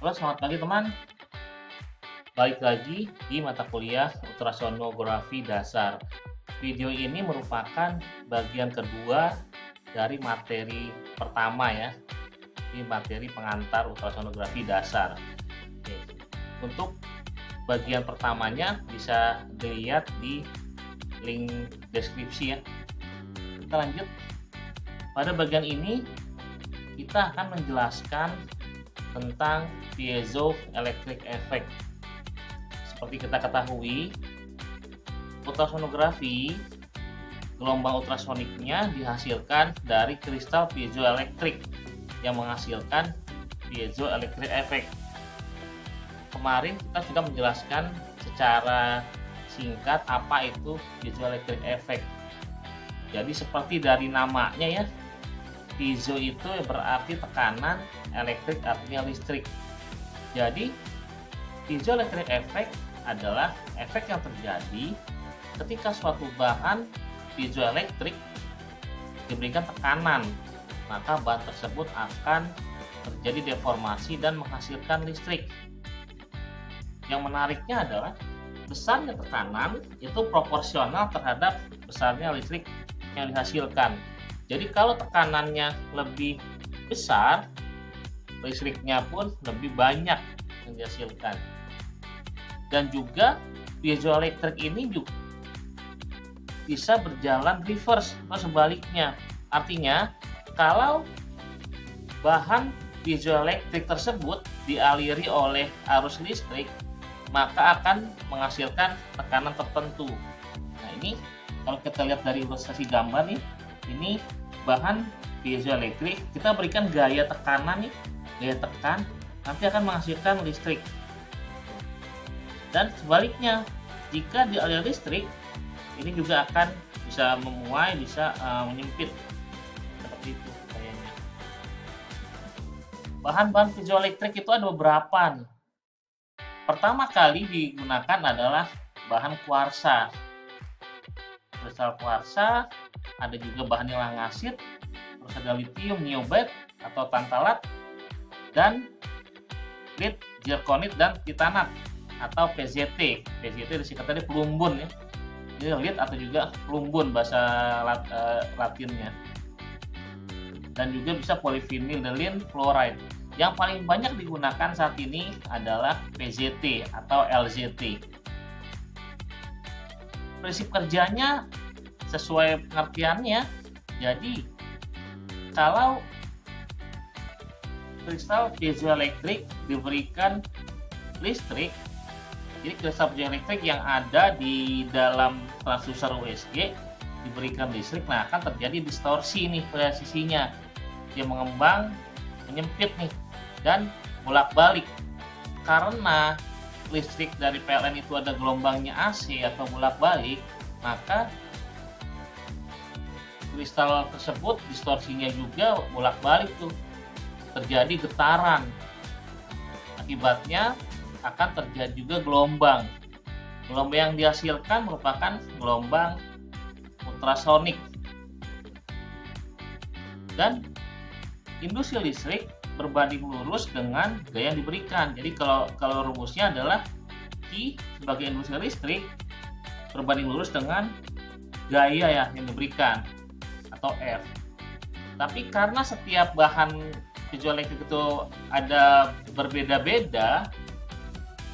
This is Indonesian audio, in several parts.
Halo, selamat pagi teman. Balik lagi di mata kuliah ultrasonografi dasar. Video ini merupakan bagian kedua dari materi pertama ya, di materi pengantar ultrasonografi dasar. Oke. Untuk bagian pertamanya bisa dilihat di link deskripsi ya. Kita lanjut. Pada bagian ini kita akan menjelaskan tentang piezoelectric effect. Seperti kita ketahui, ultrasonografi gelombang ultrasoniknya dihasilkan dari kristal piezoelektrik yang menghasilkan piezoelectric effect. Kemarin kita sudah menjelaskan secara singkat apa itu piezoelectric effect. Jadi seperti dari namanya ya, piezo itu berarti tekanan, elektrik artinya listrik. Jadi piezoelectric effect adalah efek yang terjadi ketika suatu bahan piezoelektrik diberikan tekanan, maka bahan tersebut akan terjadi deformasi dan menghasilkan listrik. Yang menariknya adalah besarnya tekanan itu proporsional terhadap besarnya listrik yang dihasilkan. Jadi kalau tekanannya lebih besar, listriknya pun lebih banyak yang dihasilkan. Dan juga piezoelektrik ini juga bisa berjalan reverse atau sebaliknya. Artinya kalau bahan piezoelektrik tersebut dialiri oleh arus listrik, maka akan menghasilkan tekanan tertentu. Nah ini kalau kita lihat dari ilustrasi gambar nih, ini bahan piezoelektrik, kita berikan gaya tekanan nih, gaya tekan, nanti akan menghasilkan listrik. Dan sebaliknya, jika dialiri listrik, ini juga akan bisa memuai, bisa menyempit seperti itu kayaknya. Bahan-bahan piezoelektrik itu ada beberapa nih. Pertama kali digunakan adalah bahan kuarsa. Kristal kuarsa, ada juga bahan langasit, terus ada lithium niobate atau tantalat, dan lead, zirkonit, dan titanat atau PZT. PZT disingkat tadi plumbun ya. Ini lead atau juga plumbun bahasa Latinnya. Dan juga bisa polyvinylidene fluoride. Yang paling banyak digunakan saat ini adalah PZT atau LZT. Prinsip kerjanya sesuai pengertiannya. Jadi kalau kristal piezoelektrik diberikan listrik, jadi kristal piezoelektrik yang ada di dalam transducer USG diberikan listrik, nah akan terjadi distorsi nih posisinya, dia mengembang, menyempit nih, dan bolak-balik. Karena listrik dari PLN itu ada gelombangnya AC atau bolak-balik, maka kristal tersebut distorsinya juga bolak-balik tuh, terjadi getaran. Akibatnya akan terjadi juga gelombang. Gelombang yang dihasilkan merupakan gelombang ultrasonik. Dan induksi listrik berbanding lurus dengan gaya yang diberikan. Jadi kalau rumusnya adalah Q sebagai induksi listrik berbanding lurus dengan gaya ya yang diberikan atau F. Tapi karena setiap bahan piezoelektrik itu ada berbeda-beda,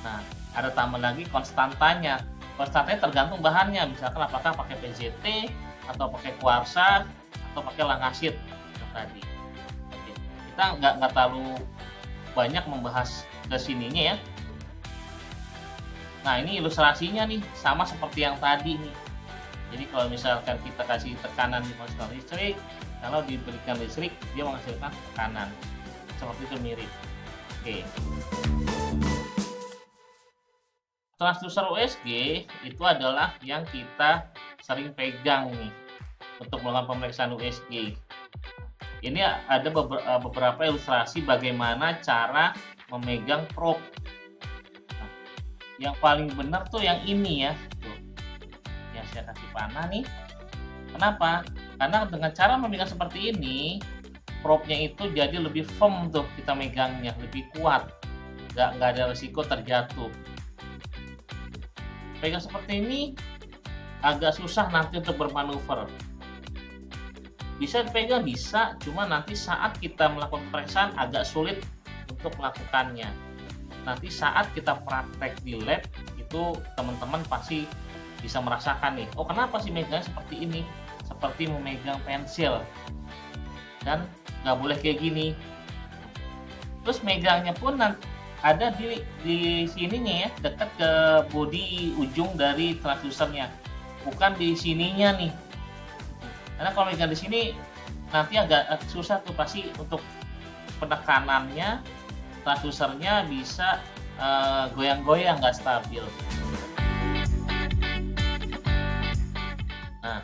nah ada tambah lagi konstantanya. Konstantanya tergantung bahannya, misalkan apakah pakai PZT atau pakai kuarsa atau pakai langasit tadi. Oke. Kita nggak terlalu banyak membahas ke sininya ya. Nah ini ilustrasinya nih, sama seperti yang tadi nih. Jadi kalau misalkan kita kasih tekanan di menghasilkan listrik, kalau diberikan listrik dia menghasilkan tekanan. Seperti itu mirip. Oke. Transducer USG itu adalah yang kita sering pegang nih untuk melakukan pemeriksaan USG. Ini ada beberapa ilustrasi bagaimana cara memegang probe. Nah, yang paling benar tuh yang ini ya, tuh. Yang saya kasih panah nih. Kenapa? Karena dengan cara memegang seperti ini, probe-nya itu jadi lebih firm tuh kita megangnya, lebih kuat. nggak ada risiko terjatuh. Pegang seperti ini agak susah nanti untuk bermanuver. Bisa dipegang, bisa, cuma nanti saat kita melakukan pemeriksaan agak sulit untuk melakukannya. Nanti saat kita praktek di lab itu teman-teman pasti bisa merasakan nih, oh kenapa sih megang seperti ini, seperti memegang pensil, dan nggak boleh kayak gini. Terus megangnya pun ada di sininya ya, dekat ke body ujung dari transdusernya, bukan di sininya nih. Karena kalau megang di sini nanti agak susah tuh, pasti untuk penekanannya transdusernya bisa goyang-goyang, nggak stabil. Nah,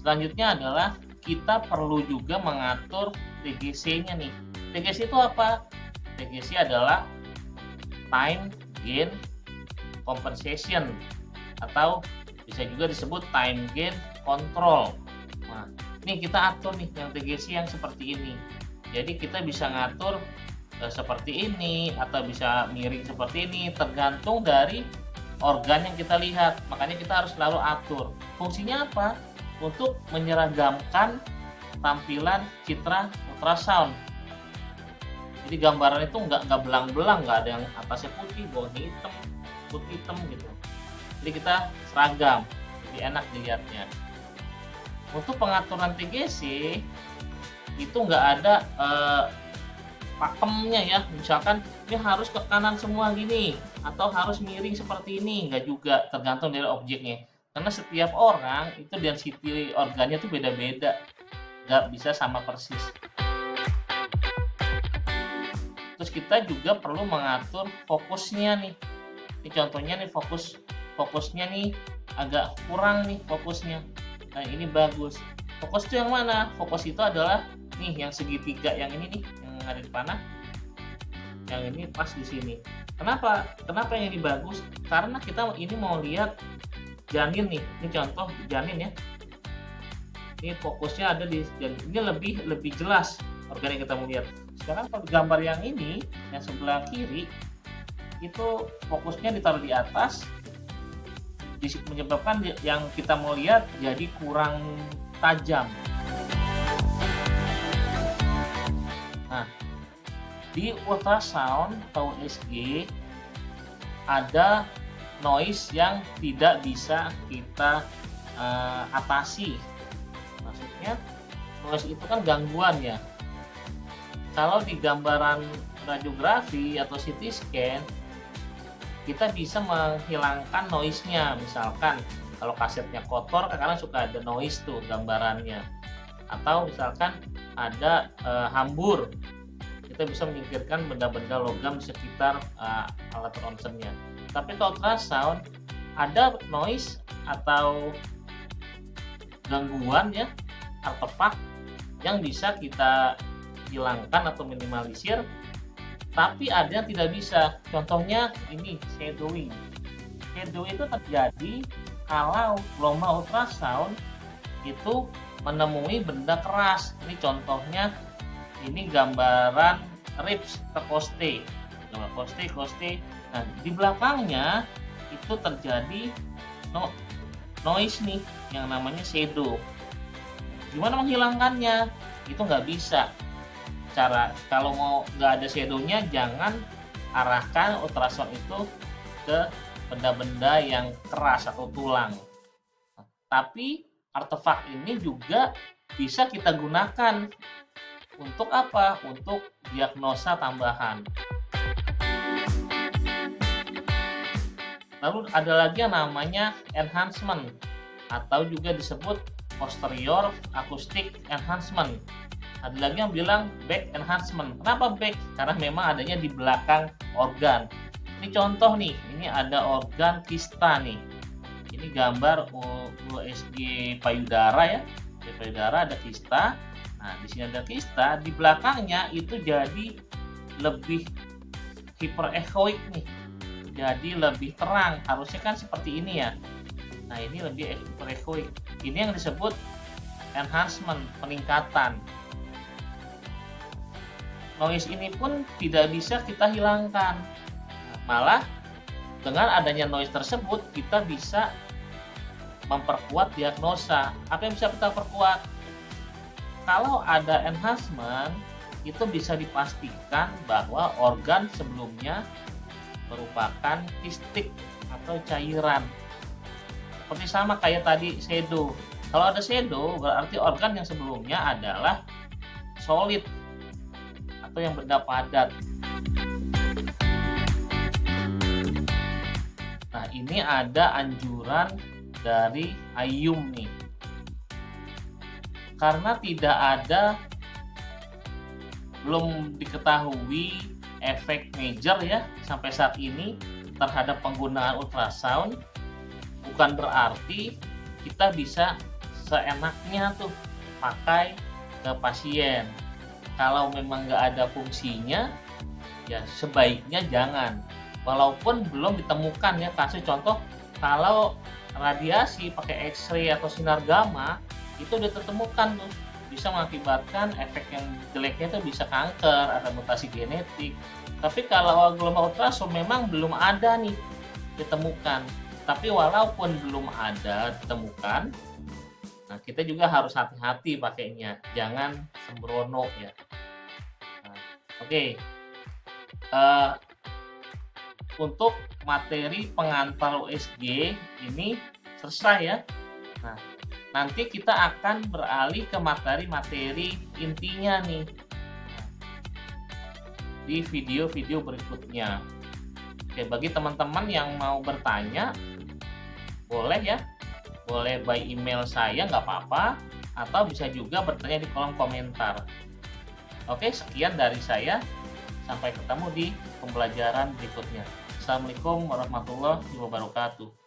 selanjutnya adalah kita perlu juga mengatur TGC-nya nih. TGC itu apa? TGC adalah time gain compensation, atau bisa juga disebut time gain control. Nah, ini kita atur nih yang TGC yang seperti ini. Jadi kita bisa ngatur seperti ini atau bisa miring seperti ini, tergantung dari organ yang kita lihat. Makanya kita harus selalu atur. Fungsinya apa? Untuk menyeragamkan tampilan citra ultrasound. Jadi gambaran itu nggak belang-belang, nggak ada yang atasnya putih, bawahnya hitam, putih hitam gitu. Jadi kita seragam, lebih enak dilihatnya. Untuk pengaturan TGC itu nggak ada pakemnya ya, misalkan ini harus ke kanan semua gini atau harus miring seperti ini, nggak juga, tergantung dari objeknya. Karena setiap orang itu density organnya tuh beda-beda, nggak bisa sama persis. Terus kita juga perlu mengatur fokusnya nih. Ini contohnya nih, fokusnya nih agak kurang nih fokusnya. Nah ini bagus. Fokus itu yang mana? Fokus itu adalah nih yang segitiga yang ini nih, yang ada di panah. Yang ini pas di sini. Kenapa yang ini bagus? Karena kita ini mau lihat janin nih. Ini contoh janin ya. Ini fokusnya ada di janin. Ini lebih jelas organ yang kita mau lihat. Sekarang kalau gambar yang ini, yang sebelah kiri, itu fokusnya ditaruh di atas, menyebabkan yang kita mau lihat jadi kurang tajam. Nah, di ultrasound atau USG ada noise yang tidak bisa kita atasi. Maksudnya noise itu kan gangguan ya. Kalau di gambaran radiografi atau CT scan kita bisa menghilangkan noise-nya. Misalkan kalau kasetnya kotor, kadang suka ada noise tuh gambarannya. Atau misalkan ada hambur, kita bisa menyingkirkan benda-benda logam di sekitar alat ronsennya. Tapi kalau ultrasound ada noise atau gangguan ya, artefak yang bisa kita hilangkan atau minimalisir, tapi ada yang tidak bisa. Contohnya ini shadowing. Shadowing itu terjadi kalau gelombang ultrasound itu menemui benda keras. Ini contohnya, ini gambaran ribs koste. Koste. Nah, di belakangnya itu terjadi noise nih yang namanya shadow. Gimana menghilangkannya? Itu nggak bisa. Kalau mau nggak ada shadownya, jangan arahkan ultrasound itu ke benda-benda yang keras atau tulang. Tapi artefak ini juga bisa kita gunakan untuk apa? Untuk diagnosa tambahan. Lalu ada lagi yang namanya enhancement atau juga disebut posterior acoustic enhancement. Ada lagi yang bilang back enhancement. Kenapa back? Karena memang adanya di belakang organ. Ini contoh nih, ini ada organ kista nih. Ini gambar USG payudara ya. Di payudara ada kista. Nah, di sini ada kista, di belakangnya itu jadi lebih hyperechoic nih. Jadi lebih terang. Harusnya kan seperti ini ya. Nah, ini lebih hyperechoic. Ini yang disebut enhancement, peningkatan. noise ini pun tidak bisa kita hilangkan. Malah dengan adanya noise tersebut kita bisa memperkuat diagnosa. Apa yang bisa kita perkuat? Kalau ada enhancement, itu bisa dipastikan bahwa organ sebelumnya merupakan kistik atau cairan. Seperti sama kayak tadi shadow. Kalau ada shadow berarti organ yang sebelumnya adalah solid atau yang benda padat. Nah, ini ada anjuran dari IUM nih. Karena tidak ada, belum diketahui efek major ya sampai saat ini terhadap penggunaan ultrasound, bukan berarti kita bisa seenaknya tuh pakai ke pasien. Kalau memang nggak ada fungsinya, ya sebaiknya jangan. Walaupun belum ditemukan ya kasus contoh, kalau radiasi pakai X-ray atau sinar gamma itu udah ditemukan tuh bisa mengakibatkan efek yang jeleknya itu bisa kanker, ada mutasi genetik. Tapi kalau gelombang ultrasound memang belum ada nih ditemukan. Tapi walaupun belum ada ditemukan, nah kita juga harus hati-hati pakainya, jangan sembrono ya. Nah, oke. Untuk materi pengantar USG ini selesai ya. Nah, nanti kita akan beralih ke materi-materi intinya nih di video-video berikutnya. Oke, bagi teman-teman yang mau bertanya, boleh ya, boleh by email saya nggak apa-apa, atau bisa juga bertanya di kolom komentar. Oke, sekian dari saya. Sampai ketemu di pembelajaran berikutnya. Assalamualaikum warahmatullahi wabarakatuh.